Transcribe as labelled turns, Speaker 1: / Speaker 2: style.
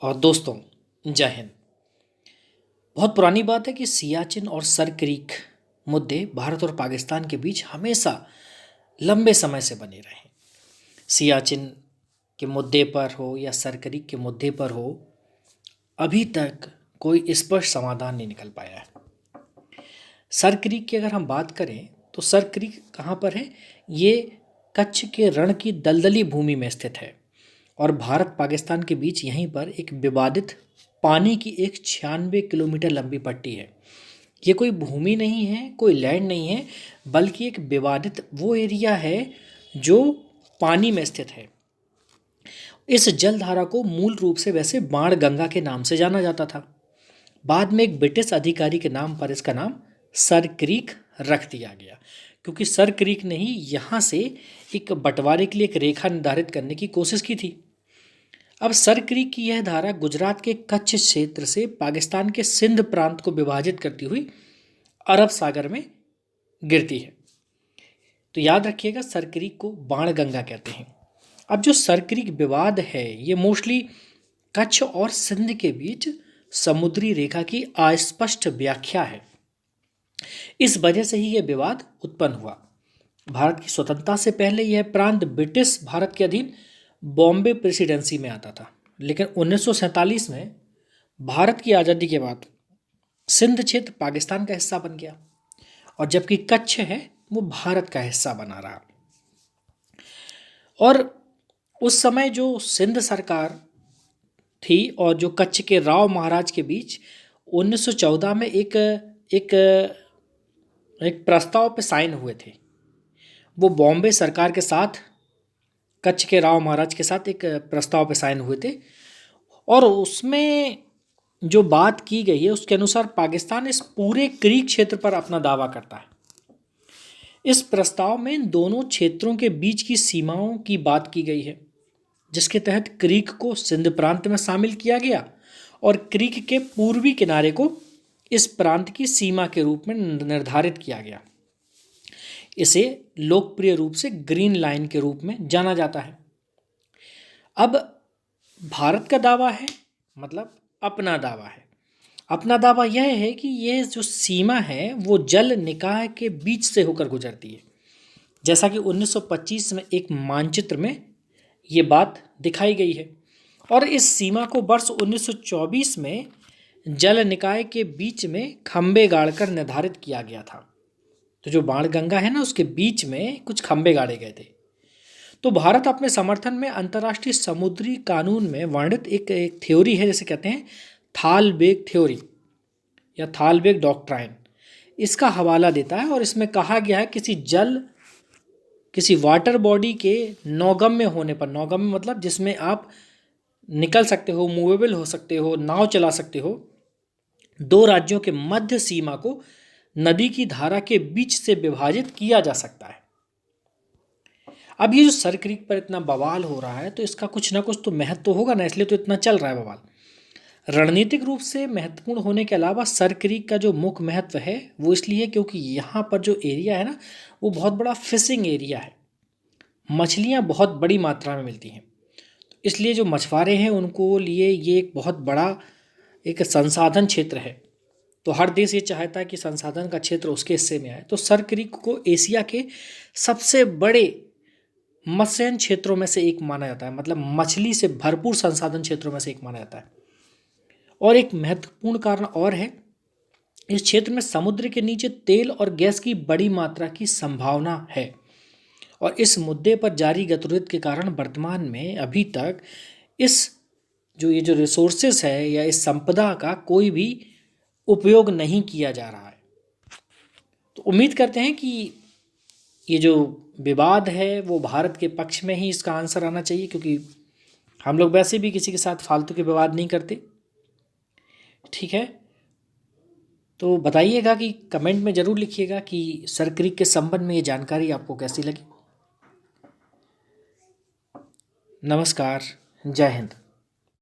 Speaker 1: और दोस्तों, जय हिंद। बहुत पुरानी बात है कि सियाचिन और सर क्रीक मुद्दे भारत और पाकिस्तान के बीच हमेशा लंबे समय से बने रहे। सियाचिन के मुद्दे पर हो या सर क्रीक के मुद्दे पर हो, अभी तक कोई स्पष्ट समाधान नहीं निकल पाया है। सर क्रीक की अगर हम बात करें तो सर क्रीक कहाँ पर है? ये कच्छ के रण की दलदली भूमि में स्थित है और भारत पाकिस्तान के बीच यहीं पर एक विवादित पानी की एक 96 किलोमीटर लंबी पट्टी है। ये कोई भूमि नहीं है, कोई लैंड नहीं है, बल्कि एक विवादित वो एरिया है जो पानी में स्थित है। इस जलधारा को मूल रूप से वैसे बाण गंगा के नाम से जाना जाता था। बाद में एक ब्रिटिश अधिकारी के नाम पर इसका नाम सर क्रीक रख दिया गया, क्योंकि सर क्रीक ने ही यहाँ से एक बंटवारे के लिए एक रेखा निर्धारित करने की कोशिश की थी। अब सर क्रीक की यह धारा गुजरात के कच्छ क्षेत्र से पाकिस्तान के सिंध प्रांत को विभाजित करती हुई अरब सागर में गिरती है। तो याद रखिएगा, सर क्रीक को बाण गंगा कहते हैं। अब जो सर क्रीक विवाद है, ये मोस्टली कच्छ और सिंध के बीच समुद्री रेखा की अस्पष्ट व्याख्या है। इस वजह से ही यह विवाद उत्पन्न हुआ। भारत की स्वतंत्रता से पहले यह प्रांत ब्रिटिश भारत के अधीन बॉम्बे प्रेसिडेंसी में आता था, लेकिन 1947 में भारत की आज़ादी के बाद सिंध क्षेत्र पाकिस्तान का हिस्सा बन गया और जबकि कच्छ है वो भारत का हिस्सा बना रहा। और उस समय जो सिंध सरकार थी और जो कच्छ के राव महाराज के बीच 1914 में एक प्रस्ताव पे साइन हुए थे। वो बॉम्बे सरकार के साथ, कच्छ के राव महाराज के साथ एक प्रस्ताव पे साइन हुए थे और उसमें जो बात की गई है उसके अनुसार पाकिस्तान इस पूरे क्रीक क्षेत्र पर अपना दावा करता है। इस प्रस्ताव में दोनों क्षेत्रों के बीच की सीमाओं की बात की गई है, जिसके तहत क्रीक को सिंध प्रांत में शामिल किया गया और क्रीक के पूर्वी किनारे को इस प्रांत की सीमा के रूप में निर्धारित किया गया। इसे लोकप्रिय रूप से ग्रीन लाइन के रूप में जाना जाता है। अब भारत का दावा है, मतलब अपना दावा है। अपना दावा यह है कि यह जो सीमा है वो जल निकाय के बीच से होकर गुजरती है, जैसा कि 1925 में एक मानचित्र में ये बात दिखाई गई है। और इस सीमा को वर्ष 1924 में जल निकाय के बीच में खंबे गाड़कर निर्धारित किया गया था। तो जो बाण गंगा है ना, उसके बीच में कुछ खंबे गाड़े गए थे। तो भारत अपने समर्थन में अंतर्राष्ट्रीय समुद्री कानून में वर्णित एक थ्योरी है, जैसे कहते हैं थालबेग थ्योरी या थालबेग डॉक्ट्राइन, इसका हवाला देता है। और इसमें कहा गया है किसी वाटर बॉडी के नौगम्य होने पर, नौगम्य मतलब जिसमें आप निकल सकते हो, मूवेबल हो सकते हो, नाव चला सकते हो, दो राज्यों के मध्य सीमा को नदी की धारा के बीच से विभाजित किया जा सकता है। अब ये जो सर क्रीक पर इतना बवाल हो रहा है, तो इसका कुछ ना कुछ तो महत्व तो होगा ना, इसलिए तो इतना चल रहा है बवाल। रणनीतिक रूप से महत्वपूर्ण होने के अलावा सर क्रीक का जो मुख्य महत्व है वो इसलिए क्योंकि यहाँ पर जो एरिया है ना, वो बहुत बड़ा फिशिंग एरिया है। मछलियाँ बहुत बड़ी मात्रा में मिलती हैं, इसलिए जो मछुआरे हैं उनको लिए ये एक बहुत बड़ा एक संसाधन क्षेत्र है। तो हर देश ये चाहता है कि संसाधन का क्षेत्र उसके हिस्से में आए। तो सर क्रीक को एशिया के सबसे बड़े मत्स्यन क्षेत्रों में से एक माना जाता है, मतलब मछली से भरपूर संसाधन क्षेत्रों में से एक माना जाता है। और एक महत्वपूर्ण कारण और है, इस क्षेत्र में समुद्र के नीचे तेल और गैस की बड़ी मात्रा की संभावना है और इस मुद्दे पर जारी गतिरोध के कारण वर्तमान में अभी तक ये जो रिसोर्सेस है या इस संपदा का कोई भी उपयोग नहीं किया जा रहा है। तो उम्मीद करते हैं कि ये जो विवाद है वो भारत के पक्ष में ही इसका आंसर आना चाहिए, क्योंकि हम लोग वैसे भी किसी के साथ फालतू के विवाद नहीं करते। ठीक है, तो बताइएगा कि कमेंट में ज़रूर लिखिएगा कि सर क्रीक के संबंध में ये जानकारी आपको कैसी लगी। नमस्कार, जय हिंद।